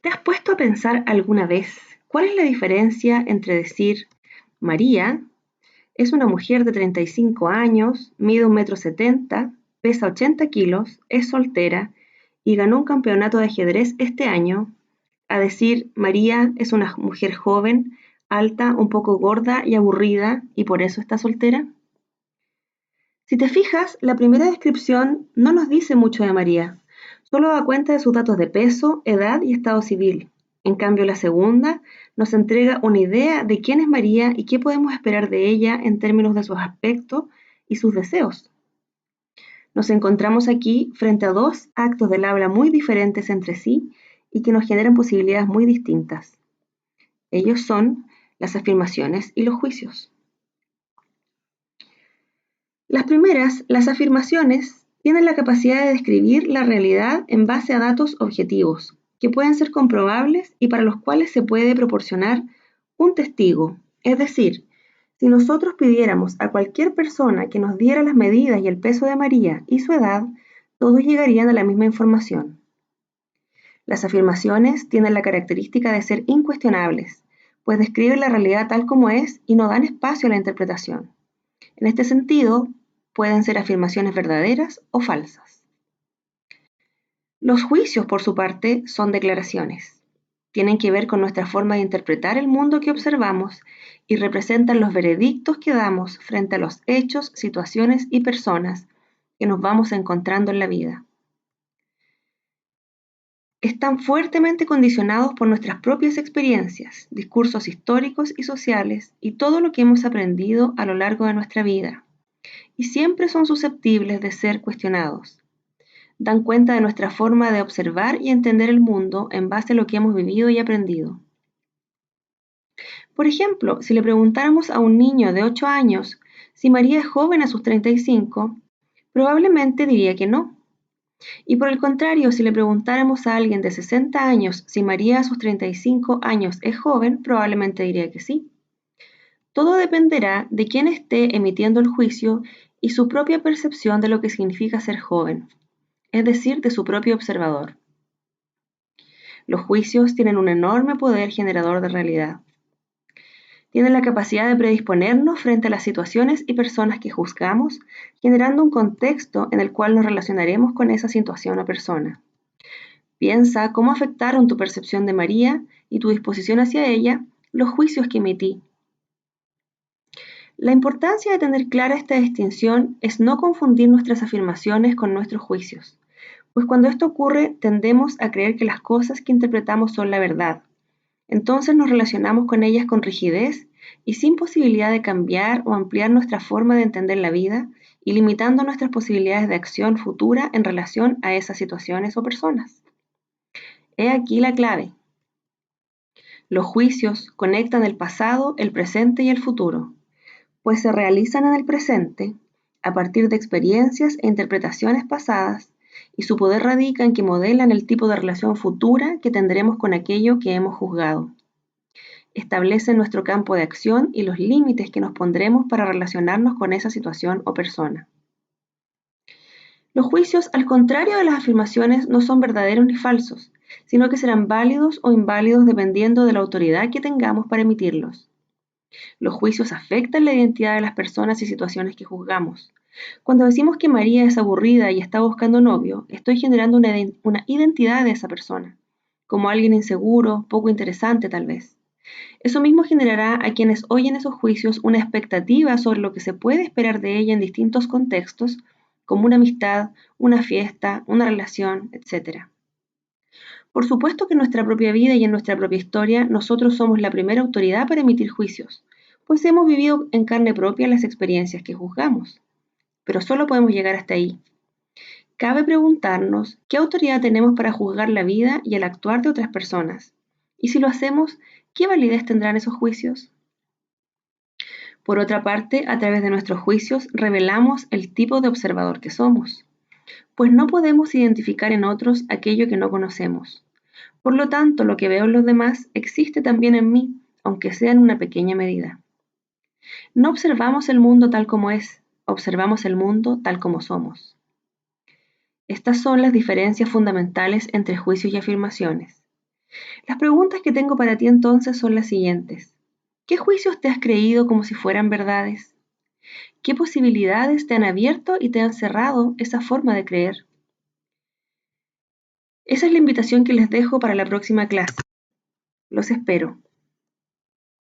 ¿Te has puesto a pensar alguna vez cuál es la diferencia entre decir María es una mujer de 35 años, mide 1,70 m, pesa 80 kilos, es soltera y ganó un campeonato de ajedrez este año, a decir María es una mujer joven, alta, un poco gorda y aburrida y por eso está soltera? Si te fijas, la primera descripción no nos dice mucho de María, solo da cuenta de sus datos de peso, edad y estado civil. En cambio, la segunda nos entrega una idea de quién es María y qué podemos esperar de ella en términos de sus aspectos y sus deseos. Nos encontramos aquí frente a dos actos del habla muy diferentes entre sí y que nos generan posibilidades muy distintas. Ellos son las afirmaciones y los juicios. Las primeras, las afirmaciones, tienen la capacidad de describir la realidad en base a datos objetivos, que pueden ser comprobables y para los cuales se puede proporcionar un testigo. Es decir, si nosotros pidiéramos a cualquier persona que nos diera las medidas y el peso de María y su edad, todos llegarían a la misma información. Las afirmaciones tienen la característica de ser incuestionables, pues describen la realidad tal como es y no dan espacio a la interpretación. En este sentido, pueden ser afirmaciones verdaderas o falsas. Los juicios, por su parte, son declaraciones. Tienen que ver con nuestra forma de interpretar el mundo que observamos y representan los veredictos que damos frente a los hechos, situaciones y personas que nos vamos encontrando en la vida. Están fuertemente condicionados por nuestras propias experiencias, discursos históricos y sociales y todo lo que hemos aprendido a lo largo de nuestra vida. Y siempre son susceptibles de ser cuestionados. Dan cuenta de nuestra forma de observar y entender el mundo en base a lo que hemos vivido y aprendido. Por ejemplo, si le preguntáramos a un niño de 8 años si María es joven a sus 35, probablemente diría que no. Y por el contrario, si le preguntáramos a alguien de 60 años si María a sus 35 años es joven, probablemente diría que sí. Todo dependerá de quién esté emitiendo el juicio y su propia percepción de lo que significa ser joven, es decir, de su propio observador. Los juicios tienen un enorme poder generador de realidad. Tienen la capacidad de predisponernos frente a las situaciones y personas que juzgamos, generando un contexto en el cual nos relacionaremos con esa situación o persona. Piensa cómo afectaron tu percepción de María y tu disposición hacia ella los juicios que emití. La importancia de tener clara esta distinción es no confundir nuestras afirmaciones con nuestros juicios, pues cuando esto ocurre tendemos a creer que las cosas que interpretamos son la verdad. Entonces nos relacionamos con ellas con rigidez y sin posibilidad de cambiar o ampliar nuestra forma de entender la vida y limitando nuestras posibilidades de acción futura en relación a esas situaciones o personas. He aquí la clave. Los juicios conectan el pasado, el presente y el futuro, pues se realizan en el presente a partir de experiencias e interpretaciones pasadas y su poder radica en que modelan el tipo de relación futura que tendremos con aquello que hemos juzgado. Establecen nuestro campo de acción y los límites que nos pondremos para relacionarnos con esa situación o persona. Los juicios, al contrario de las afirmaciones, no son verdaderos ni falsos, sino que serán válidos o inválidos dependiendo de la autoridad que tengamos para emitirlos. Los juicios afectan la identidad de las personas y situaciones que juzgamos. Cuando decimos que María es aburrida y está buscando novio, estoy generando una identidad de esa persona, como alguien inseguro, poco interesante tal vez. Eso mismo generará a quienes oyen esos juicios una expectativa sobre lo que se puede esperar de ella en distintos contextos, como una amistad, una fiesta, una relación, etc. Por supuesto que en nuestra propia vida y en nuestra propia historia nosotros somos la primera autoridad para emitir juicios, pues hemos vivido en carne propia las experiencias que juzgamos. Pero solo podemos llegar hasta ahí. Cabe preguntarnos qué autoridad tenemos para juzgar la vida y el actuar de otras personas. Y si lo hacemos, ¿qué validez tendrán esos juicios? Por otra parte, a través de nuestros juicios revelamos el tipo de observador que somos, pues no podemos identificar en otros aquello que no conocemos. Por lo tanto, lo que veo en los demás existe también en mí, aunque sea en una pequeña medida. No observamos el mundo tal como es, observamos el mundo tal como somos. Estas son las diferencias fundamentales entre juicios y afirmaciones. Las preguntas que tengo para ti entonces son las siguientes. ¿Qué juicios te has creído como si fueran verdades? ¿Qué posibilidades te han abierto y te han cerrado esa forma de creer? Esa es la invitación que les dejo para la próxima clase. Los espero.